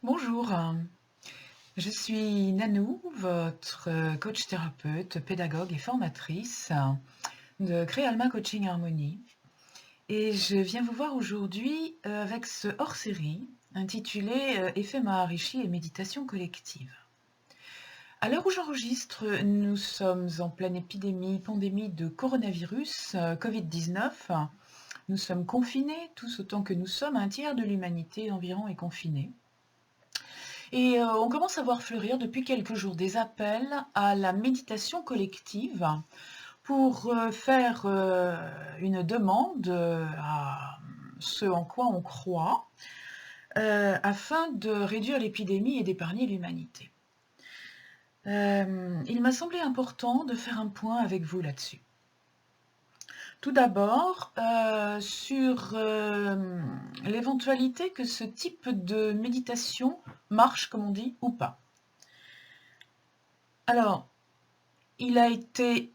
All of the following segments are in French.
Bonjour, je suis Nanou, votre coach thérapeute, pédagogue et formatrice de Créalma Coaching Harmonie. Et je viens vous voir aujourd'hui avec ce hors-série intitulé Effet Maharishi et méditation collective. À l'heure où j'enregistre, nous sommes en pleine pandémie de coronavirus, Covid-19. Nous sommes confinés, tous autant que nous sommes, un tiers de l'humanité environ est confiné. Et on commence à voir fleurir depuis quelques jours des appels à la méditation collective pour, faire, une demande, à ce en quoi on croit, afin de réduire l'épidémie et d'épargner l'humanité. Il m'a semblé important de faire un point avec vous là-dessus. Tout d'abord, sur, l'éventualité que ce type de méditation marche, comme on dit, ou pas. Alors, il a été,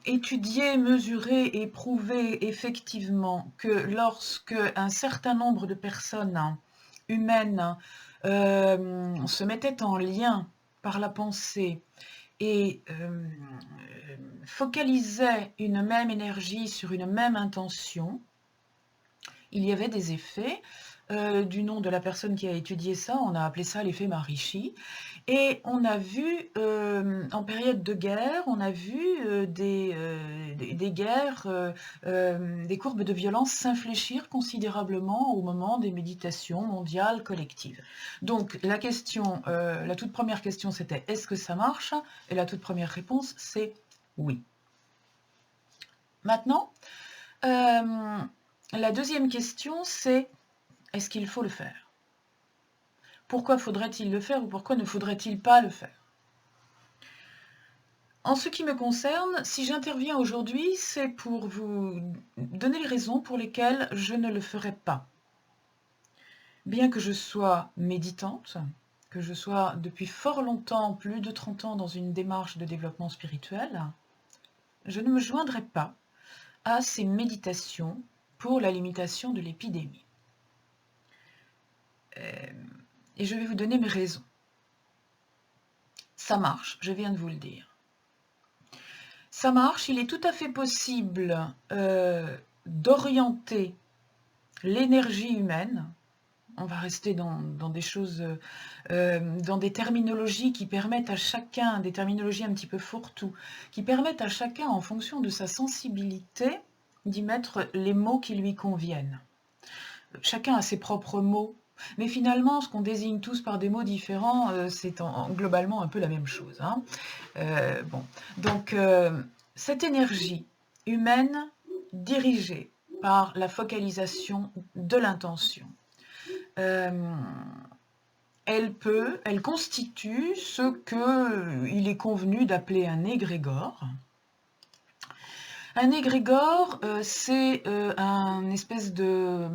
étudié, mesuré et prouvé effectivement que lorsque un certain nombre de personnes humaines, se mettaient en lien par la pensée et focalisaient une même énergie sur une même intention, il y avait des effets. Du nom de la personne qui a étudié ça, on a appelé ça l'effet Maharishi. Et on a vu, en période de guerre, on a vu, des guerres, des courbes de violence s'infléchir considérablement au moment des méditations mondiales collectives. Donc la question, la toute première question, c'était: «Est-ce que ça marche?» et la toute première réponse, c'est: «Oui». Maintenant, la deuxième question, c'est: est-ce qu'il faut le faire? Pourquoi faudrait-il le faire ou pourquoi ne faudrait-il pas le faire? En ce qui me concerne, si j'interviens aujourd'hui, c'est pour vous donner les raisons pour lesquelles je ne le ferai pas. Bien que je sois méditante, que je sois depuis fort longtemps, plus de 30 ans, dans une démarche de développement spirituel, je ne me joindrai pas à ces méditations pour la limitation de l'épidémie. Et je vais vous donner mes raisons. Ça marche, je viens de vous le dire. Ça marche, il est tout à fait possible d'orienter l'énergie humaine. On va rester dans des choses, dans des terminologies qui permettent à chacun, des terminologies un petit peu fourre-tout, qui permettent à chacun, en fonction de sa sensibilité, d'y mettre les mots qui lui conviennent. Chacun a ses propres mots, mais finalement, ce qu'on désigne tous par des mots différents, c'est globalement un peu la même chose, hein. Bon, donc cette énergie humaine dirigée par la focalisation de l'intention, elle constitue ce qu'il est convenu d'appeler un égrégore. Un égrégore, c'est une espèce de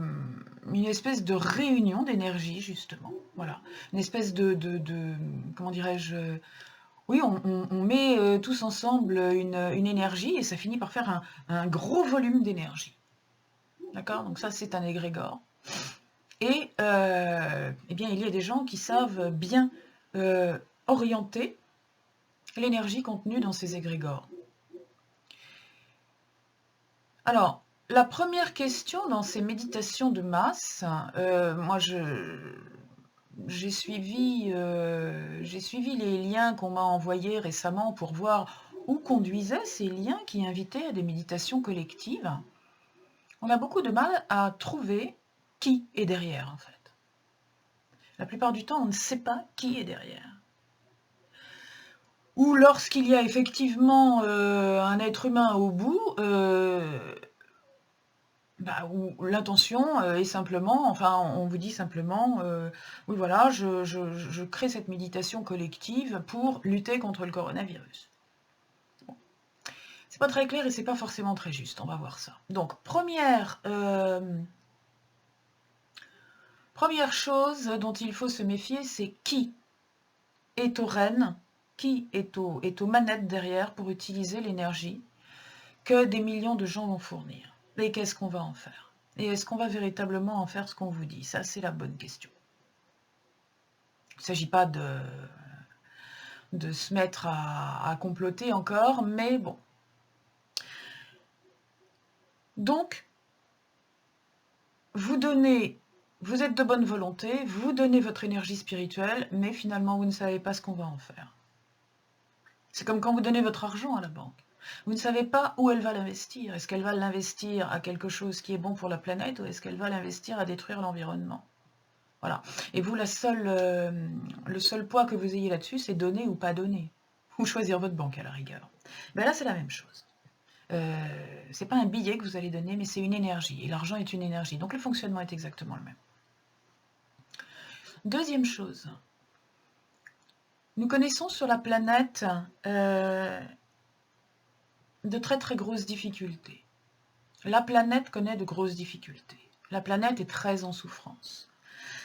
réunion d'énergie, justement. Voilà. Une espèce comment dirais-je, oui, on met tous ensemble une énergie et ça finit par faire un gros volume d'énergie. D'accord? Donc ça, c'est un égrégore. Et eh bien, il y a des gens qui savent bien orienter l'énergie contenue dans ces égrégores. Alors, la première question dans ces méditations de masse, moi j'ai suivi les liens qu'on m'a envoyés récemment pour voir où conduisaient ces liens qui invitaient à des méditations collectives. On a beaucoup de mal à trouver qui est derrière, en fait. La plupart du temps, on ne sait pas qui est derrière. Ou lorsqu'il y a effectivement un être humain au bout, où l'intention est simplement, enfin, on vous dit simplement, oui, voilà, je crée cette méditation collective pour lutter contre le coronavirus. Bon. C'est pas très clair et c'est pas forcément très juste, on va voir ça. Donc, première chose dont il faut se méfier, c'est qui est aux rênes, qui est aux manettes derrière pour utiliser l'énergie que des millions de gens vont fournir. Et qu'est-ce qu'on va en faire? Et est-ce qu'on va véritablement en faire ce qu'on vous dit? Ça, c'est la bonne question. Il ne s'agit pas de se mettre à comploter encore, mais bon. Donc, vous êtes de bonne volonté, vous donnez votre énergie spirituelle, mais finalement, vous ne savez pas ce qu'on va en faire. C'est comme quand vous donnez votre argent à la banque. Vous ne savez pas où elle va l'investir. Est-ce qu'elle va l'investir à quelque chose qui est bon pour la planète ou est-ce qu'elle va l'investir à détruire l'environnement? Voilà. Et vous, le seul poids que vous ayez là-dessus, c'est donner ou pas donner. Ou choisir votre banque à la rigueur. Ben là, c'est la même chose. C'est pas un billet que vous allez donner, mais c'est une énergie. Et l'argent est une énergie. Donc le fonctionnement est exactement le même. Deuxième chose. Nous connaissons sur la planète de très très grosses difficultés. La planète connaît de grosses difficultés. La planète est très en souffrance.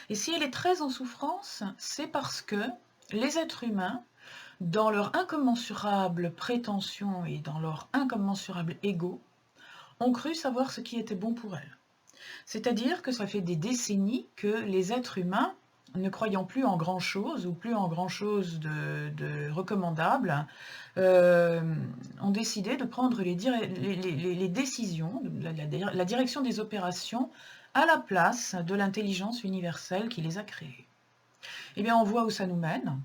Et si elle est très en souffrance, c'est parce que les êtres humains, dans leur incommensurable prétention et dans leur incommensurable ego, ont cru savoir ce qui était bon pour elles. C'est-à-dire que ça fait des décennies que les êtres humains, ne croyant plus en grand-chose ou plus en grand-chose de recommandable, ont décidé de prendre les décisions, la direction des opérations à la place de l'intelligence universelle qui les a créées. Eh bien, on voit où ça nous mène.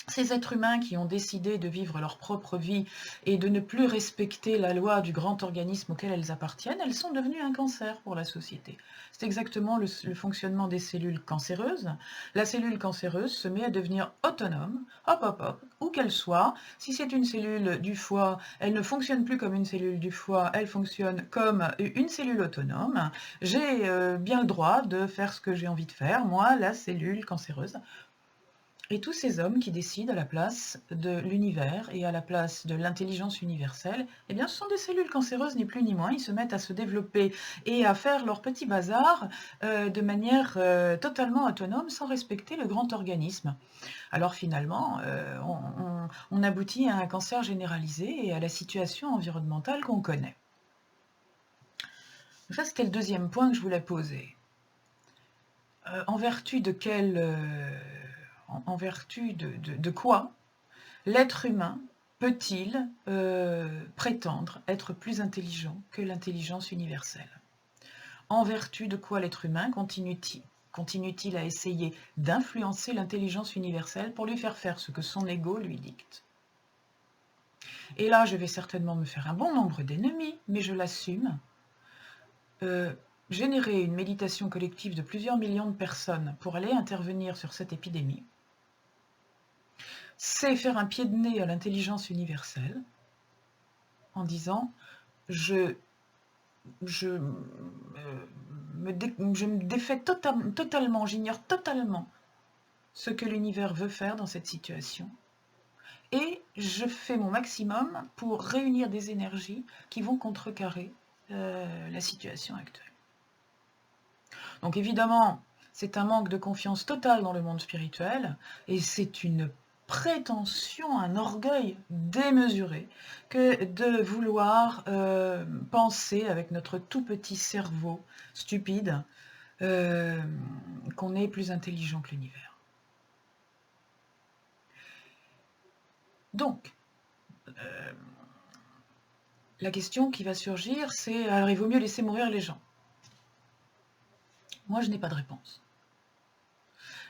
Ces êtres humains qui ont décidé de vivre leur propre vie et de ne plus respecter la loi du grand organisme auquel elles appartiennent, elles sont devenues un cancer pour la société. C'est exactement le fonctionnement des cellules cancéreuses. La cellule cancéreuse se met à devenir autonome, où qu'elle soit. Si c'est une cellule du foie, elle ne fonctionne plus comme une cellule du foie, elle fonctionne comme une cellule autonome. J'ai bien le droit de faire ce que j'ai envie de faire, moi, la cellule cancéreuse. Et tous ces hommes qui décident à la place de l'univers et à la place de l'intelligence universelle, eh bien, ce sont des cellules cancéreuses, ni plus ni moins. Ils se mettent à se développer et à faire leur petit bazar de manière totalement autonome, sans respecter le grand organisme. Alors finalement, on aboutit à un cancer généralisé et à la situation environnementale qu'on connaît. Ça, c'était le deuxième point que je voulais poser. En vertu de quoi l'être humain peut-il prétendre être plus intelligent que l'intelligence universelle? En vertu de quoi l'être humain continue-t-il à essayer d'influencer l'intelligence universelle pour lui faire faire ce que son ego lui dicte? Et là, je vais certainement me faire un bon nombre d'ennemis, mais je l'assume. Générer une méditation collective de plusieurs millions de personnes pour aller intervenir sur cette épidémie, c'est faire un pied de nez à l'intelligence universelle en disant je me défais totalement, j'ignore totalement ce que l'univers veut faire dans cette situation et je fais mon maximum pour réunir des énergies qui vont contrecarrer la situation actuelle. Donc évidemment, c'est un manque de confiance totale dans le monde spirituel et c'est une prétention, un orgueil démesuré que de vouloir penser avec notre tout petit cerveau stupide qu'on est plus intelligent que l'univers. Donc, la question qui va surgir, c'est alors il vaut mieux laisser mourir les gens. Moi, je n'ai pas de réponse.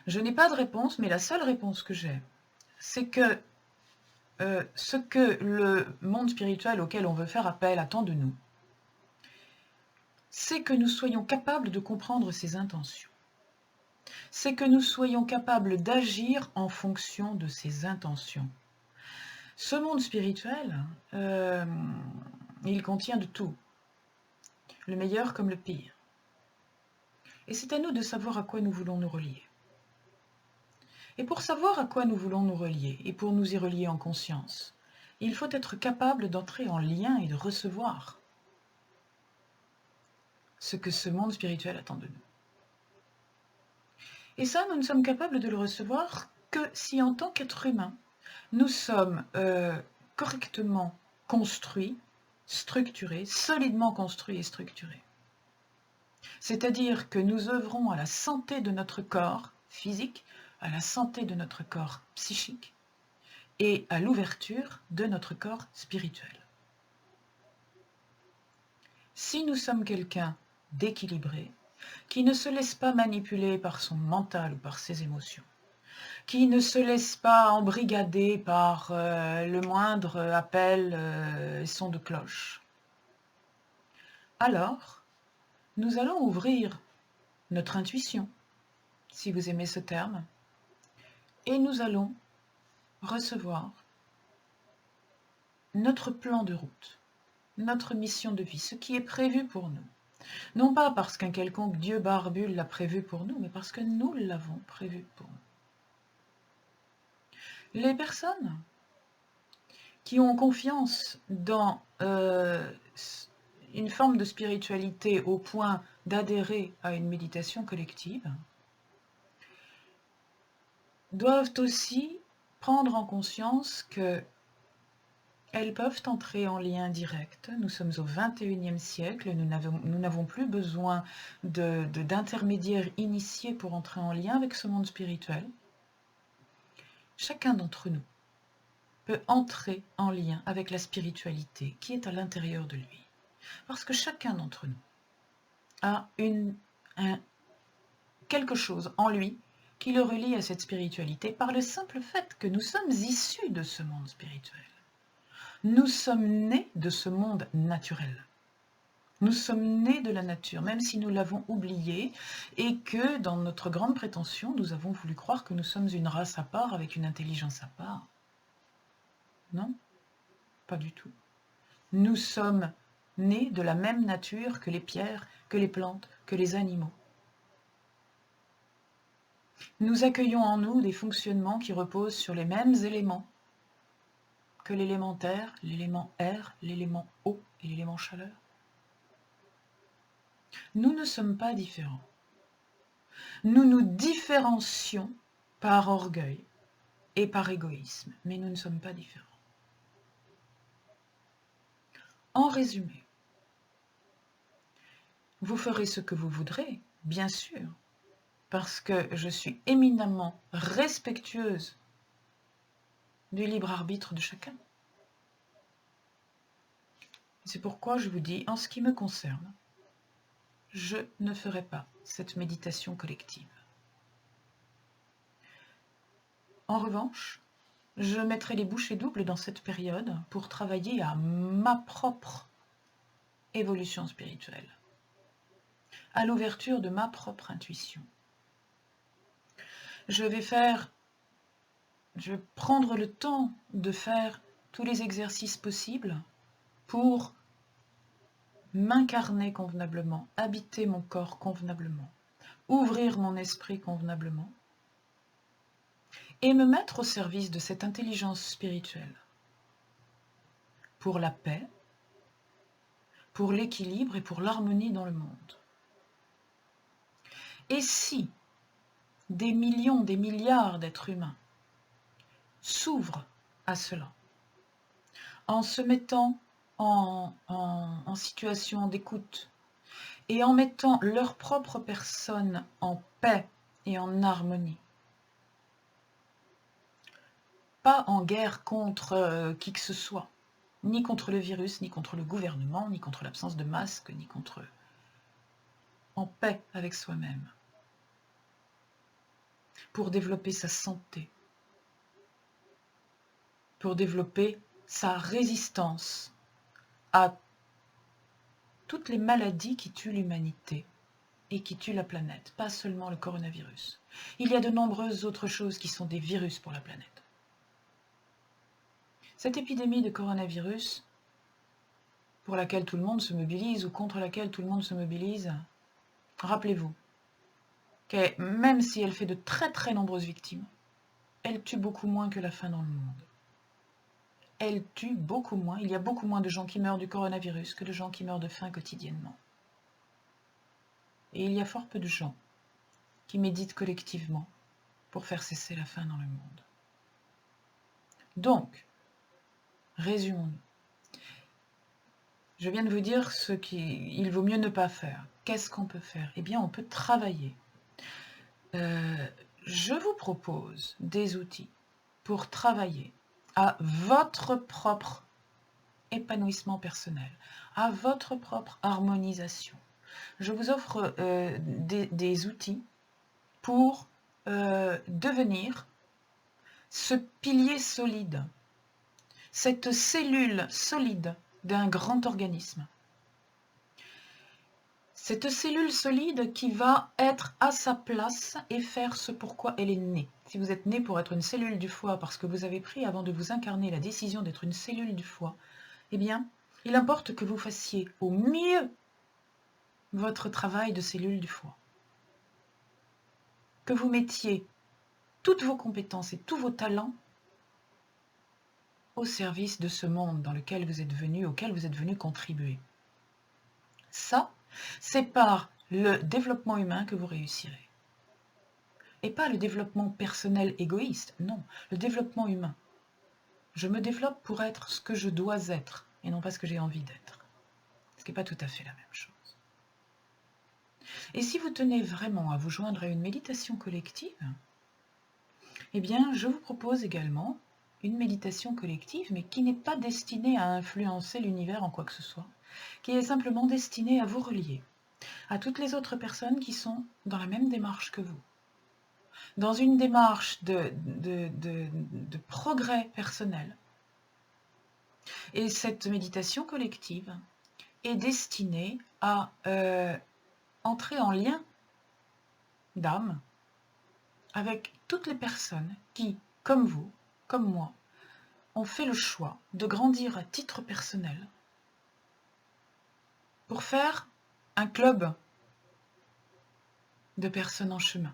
Je n'ai pas de réponse, mais la seule réponse que j'ai, c'est que ce que le monde spirituel auquel on veut faire appel attend de nous, c'est que nous soyons capables de comprendre ses intentions. C'est que nous soyons capables d'agir en fonction de ses intentions. Ce monde spirituel, il contient de tout, le meilleur comme le pire. Et c'est à nous de savoir à quoi nous voulons nous relier. Et pour savoir à quoi nous voulons nous relier, et pour nous y relier en conscience, il faut être capable d'entrer en lien et de recevoir ce que ce monde spirituel attend de nous. Et ça, nous ne sommes capables de le recevoir que si en tant qu'être humain, nous sommes correctement construits, structurés, solidement construits et structurés. C'est-à-dire que nous œuvrons à la santé de notre corps physique, à la santé de notre corps psychique et à l'ouverture de notre corps spirituel. Si nous sommes quelqu'un d'équilibré, qui ne se laisse pas manipuler par son mental ou par ses émotions, qui ne se laisse pas embrigader par le moindre appel et son de cloche, alors nous allons ouvrir notre intuition, si vous aimez ce terme, et nous allons recevoir notre plan de route, notre mission de vie, ce qui est prévu pour nous. Non pas parce qu'un quelconque Dieu barbu l'a prévu pour nous, mais parce que nous l'avons prévu pour nous. Les personnes qui ont confiance dans une forme de spiritualité au point d'adhérer à une méditation collective doivent aussi prendre en conscience que elles peuvent entrer en lien direct. Nous sommes au XXIe siècle, nous n'avons plus besoin d'intermédiaires initiés pour entrer en lien avec ce monde spirituel. Chacun d'entre nous peut entrer en lien avec la spiritualité qui est à l'intérieur de lui. Parce que chacun d'entre nous a quelque chose en lui qui le relie à cette spiritualité par le simple fait que nous sommes issus de ce monde spirituel. Nous sommes nés de ce monde naturel. Nous sommes nés de la nature, même si nous l'avons oublié et que dans notre grande prétention, nous avons voulu croire que nous sommes une race à part avec une intelligence à part. Non, pas du tout. Nous sommes nés de la même nature que les pierres, que les plantes, que les animaux. Nous accueillons en nous des fonctionnements qui reposent sur les mêmes éléments que l'élément terre, l'élément air, l'élément eau et l'élément chaleur. Nous ne sommes pas différents. Nous nous différencions par orgueil et par égoïsme, mais nous ne sommes pas différents. En résumé, vous ferez ce que vous voudrez, bien sûr, parce que je suis éminemment respectueuse du libre arbitre de chacun. C'est pourquoi je vous dis, en ce qui me concerne, je ne ferai pas cette méditation collective. En revanche, je mettrai les bouchées doubles dans cette période pour travailler à ma propre évolution spirituelle, à l'ouverture de ma propre intuition. Je vais prendre le temps de faire tous les exercices possibles pour m'incarner convenablement, habiter mon corps convenablement, ouvrir mon esprit convenablement et me mettre au service de cette intelligence spirituelle pour la paix, pour l'équilibre et pour l'harmonie dans le monde. Et si des millions, des milliards d'êtres humains s'ouvrent à cela, en se mettant en situation d'écoute et en mettant leur propre personne en paix et en harmonie, pas en guerre contre qui que ce soit, ni contre le virus, ni contre le gouvernement, ni contre l'absence de masques, ni contre... en paix avec soi-même, pour développer sa santé, pour développer sa résistance à toutes les maladies qui tuent l'humanité et qui tuent la planète, pas seulement le coronavirus. Il y a de nombreuses autres choses qui sont des virus pour la planète. Cette épidémie de coronavirus, pour laquelle tout le monde se mobilise ou contre laquelle tout le monde se mobilise, rappelez-vous que même si elle fait de très très nombreuses victimes, elle tue beaucoup moins que la faim dans le monde. Elle tue beaucoup moins, il y a beaucoup moins de gens qui meurent du coronavirus que de gens qui meurent de faim quotidiennement. Et il y a fort peu de gens qui méditent collectivement pour faire cesser la faim dans le monde. Donc, résumons-nous. Je viens de vous dire ce qu'il vaut mieux ne pas faire. Qu'est-ce qu'on peut faire? Eh bien, on peut travailler je vous propose des outils pour travailler à votre propre épanouissement personnel, à votre propre harmonisation. Je vous offre des outils pour devenir ce pilier solide, cette cellule solide d'un grand organisme. Cette cellule solide qui va être à sa place et faire ce pourquoi elle est née. Si vous êtes né pour être une cellule du foie parce que vous avez pris avant de vous incarner la décision d'être une cellule du foie, eh bien, il importe que vous fassiez au mieux votre travail de cellule du foie. Que vous mettiez toutes vos compétences et tous vos talents au service de ce monde dans lequel vous êtes venu, auquel vous êtes venu contribuer. Ça, c'est par le développement humain que vous réussirez. Et pas le développement personnel égoïste, non, le développement humain. Je me développe pour être ce que je dois être, et non pas ce que j'ai envie d'être. Ce qui n'est pas tout à fait la même chose. Et si vous tenez vraiment à vous joindre à une méditation collective, eh bien, je vous propose également une méditation collective, mais qui n'est pas destinée à influencer l'univers en quoi que ce soit, qui est simplement destinée à vous relier à toutes les autres personnes qui sont dans la même démarche que vous, dans une démarche de progrès personnel. Et cette méditation collective est destinée à entrer en lien d'âme avec toutes les personnes qui, comme vous, comme moi, ont fait le choix de grandir à titre personnel pour faire un club de personnes en chemin.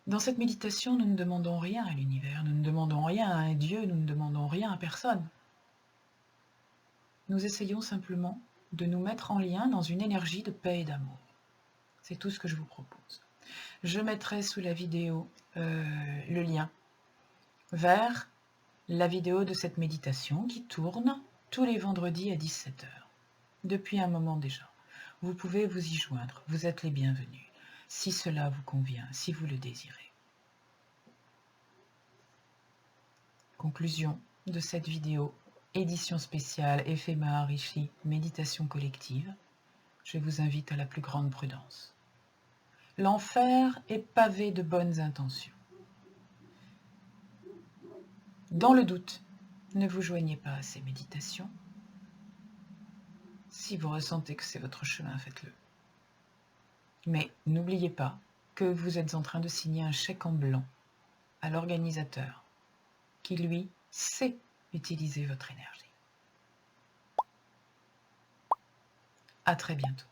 Dans cette méditation, nous ne demandons rien à l'univers, nous ne demandons rien à un Dieu, nous ne demandons rien à personne. Nous essayons simplement de nous mettre en lien dans une énergie de paix et d'amour. C'est tout ce que je vous propose. Je mettrai sous la vidéo le lien vers la vidéo de cette méditation qui tourne tous les vendredis à 17 h, depuis un moment déjà. Vous pouvez vous y joindre, vous êtes les bienvenus, si cela vous convient, si vous le désirez. Conclusion de cette vidéo, édition spéciale Ephéma Rishi, méditation collective. Je vous invite à la plus grande prudence. L'enfer est pavé de bonnes intentions. Dans le doute, ne vous joignez pas à ces méditations. Si vous ressentez que c'est votre chemin, faites-le. Mais n'oubliez pas que vous êtes en train de signer un chèque en blanc à l'organisateur qui, lui, sait utiliser votre énergie. À très bientôt.